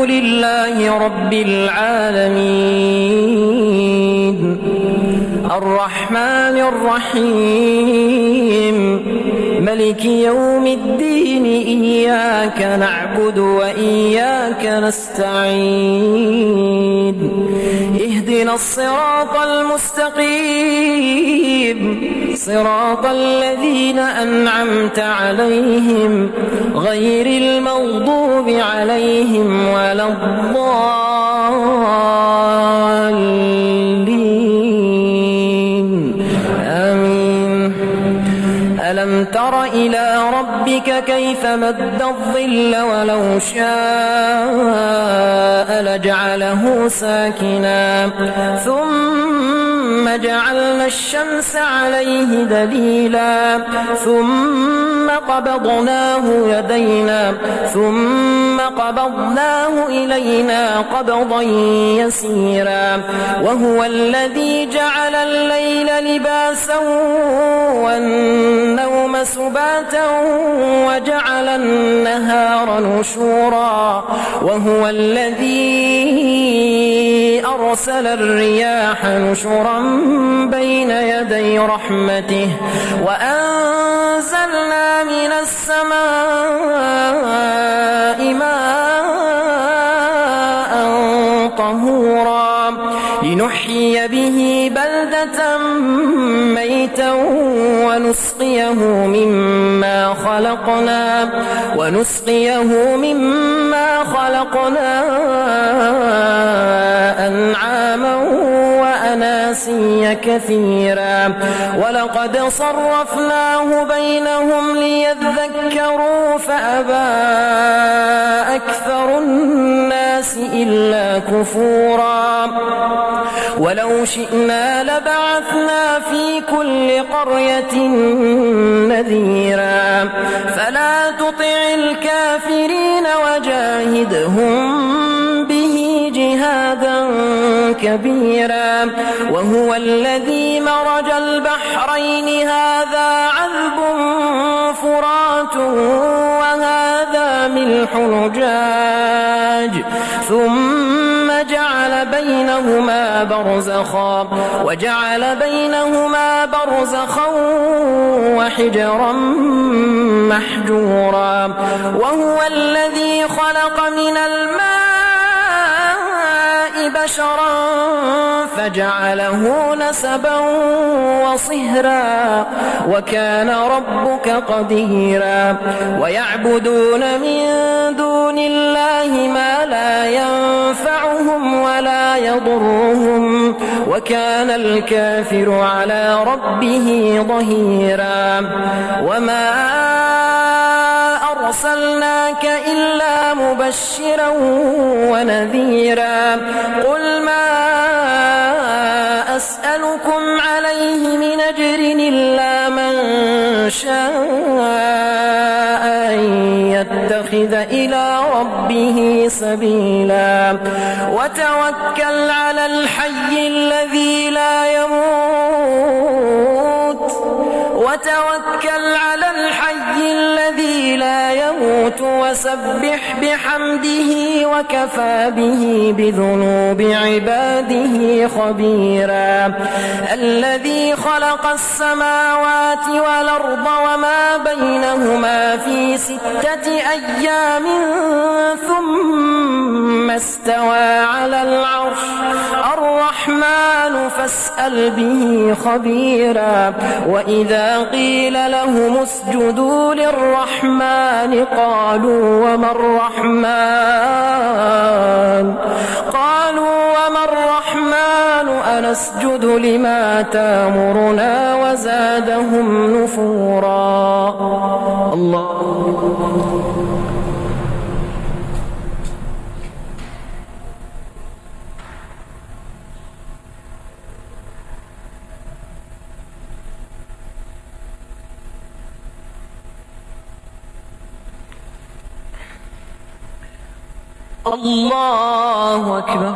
لله رب العالمين الرحمن الرحيم ملك يوم الدين إياك نعبد وإياك نستعين اهدنا الصراط المستقيم صراط الذين أنعمت عليهم غير المغضوب عليهم ولا الضالين آمين. ألم تر إلى ربك كيف مد الظل ولو شاء لجعله ساكنا ثم جعلنا الشمس عليه دليلا ثم قبضناه إلينا قبضا يسيرا وهو الذي جعل الليل لباسا والنوم سباتا وجعل النهار نشورا وهو الذي أرسل الرياح نشرا بين يدي رحمته وأنزلنا من السماء ماء طهورا لنحيي به بلدة ميتا ونسقيه مما خلقنا أنعاما وأناسيا كثيرا ولقد صرفناه بينهم ليذكروا فأبى أكثر الناس إلا كفورا ولو شئنا لبعثنا في كل قرية نذيرا فلا تطع الكافرين وجاهدهم به جهادا كبيرا وهو الذي مرج البحرين هذا عذب فرات وهذا ملح نجاج ثم جعل بينهما برزخا وحجرا محجورا وهو الذي خلق من الماء بشرا فجعله نسبا وصهرا وكان ربك قديرا ويعبدون من دون الله ما لا ينفعهم ولا يضرهم وكان الكافر على ربه ظهيرا وما أرسلناك إلا مبشرا ونذيرا قل ما أسألكم عليه من أجر إلا من شاء أن يتخذ إلى ربه سبيلا وتوكل على الحي الذي لا يموت وسبح بحمده وكفى به بذنوب عباده خبيرا الذي خلق السماوات والأرض وما بينهما في 6 أيام ثم استوى على العرش الرحمن فاسأل به خبيرا وإذا قيل لهم اسجدوا للرحمن قالوا وما الرحمن أنسجد لما تأمرنا وزادهم نفورا الله الله أكبر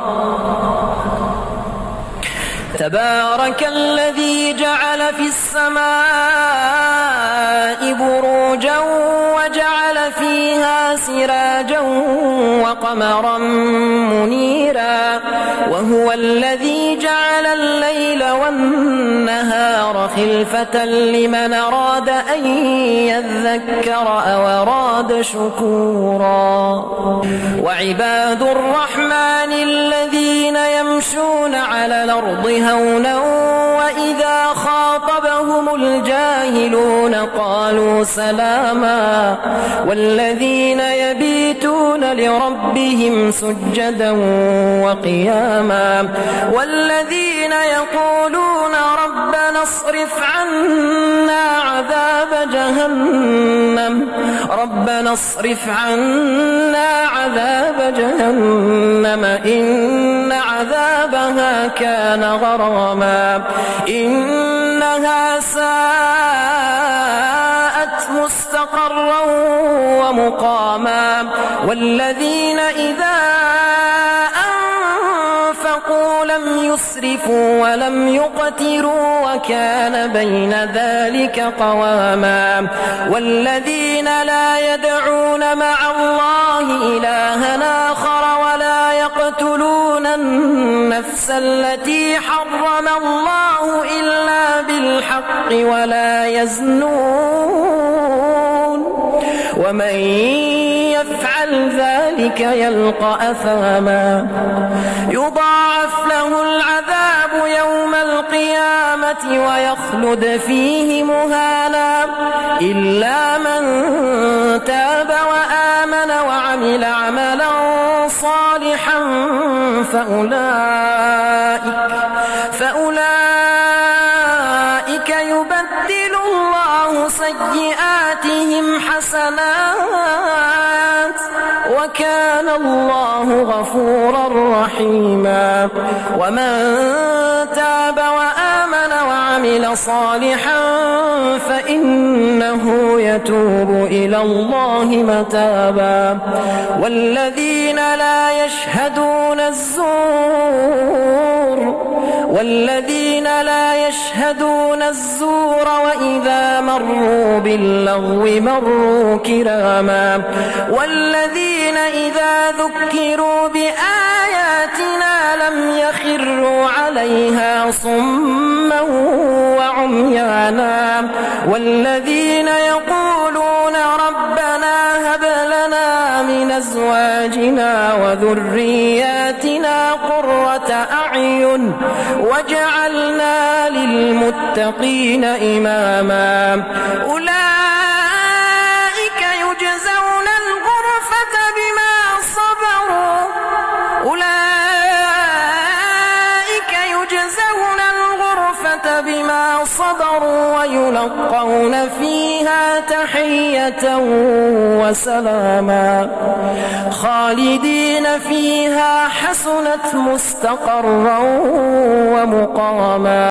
تبارك الذي جعل في السماء بروجا وجعل فيها سراجا وقمرا منيرا وهو الذي جعل الليل والنهار خلفة لمن أراد أن يذكر أو أراد شكورا وعباد الرحمن الذين يمشون على الأرض هونا وإذا خاطبهم الجاهلون قالوا سلاما والذين يبيتون لربهم سجدا وقياما والذين يقولون ربنا اصرف عنا عذاب جهنم إن عذابها كان غراما إنها ساءت مستقرا ومقاما والذين إذا أنفقوا لم يسرفوا ولم يقتروا وكان بين ذلك قواما والذين لا يدعون مع الله إلها آخر ولا يقتلون النفس التي حرم الله إلا بالحق ولا يزنون ومن يفعل ذلك يلقى أثاما يضاعف له العذاب يوم القيامة ويخلد فيه مهانا إلا من تاب وآمن وعمل عملا صالحا فأولئك يبدل الله سيئاتهم حسنات وكان الله غفورا رحيما ومن تاب وآمن وعمل صالحا فإنه يتوب إلى الله متابا والذين لا يشهدون الزور وإذا مروا باللغو مروا كراما والذين إذا ذكروا بآياتنا لم يخروا عليها صما وعميانا والذين يقولون ربنا هب لنا من أزواجنا وذرياتنا قرة أعين واجعلنا للمتقين إماما أولئك يجزون الغرفة بما صبروا ويلقون فيها تحية وسلاما خالدين فيها حسنت مستقرا ومقاما.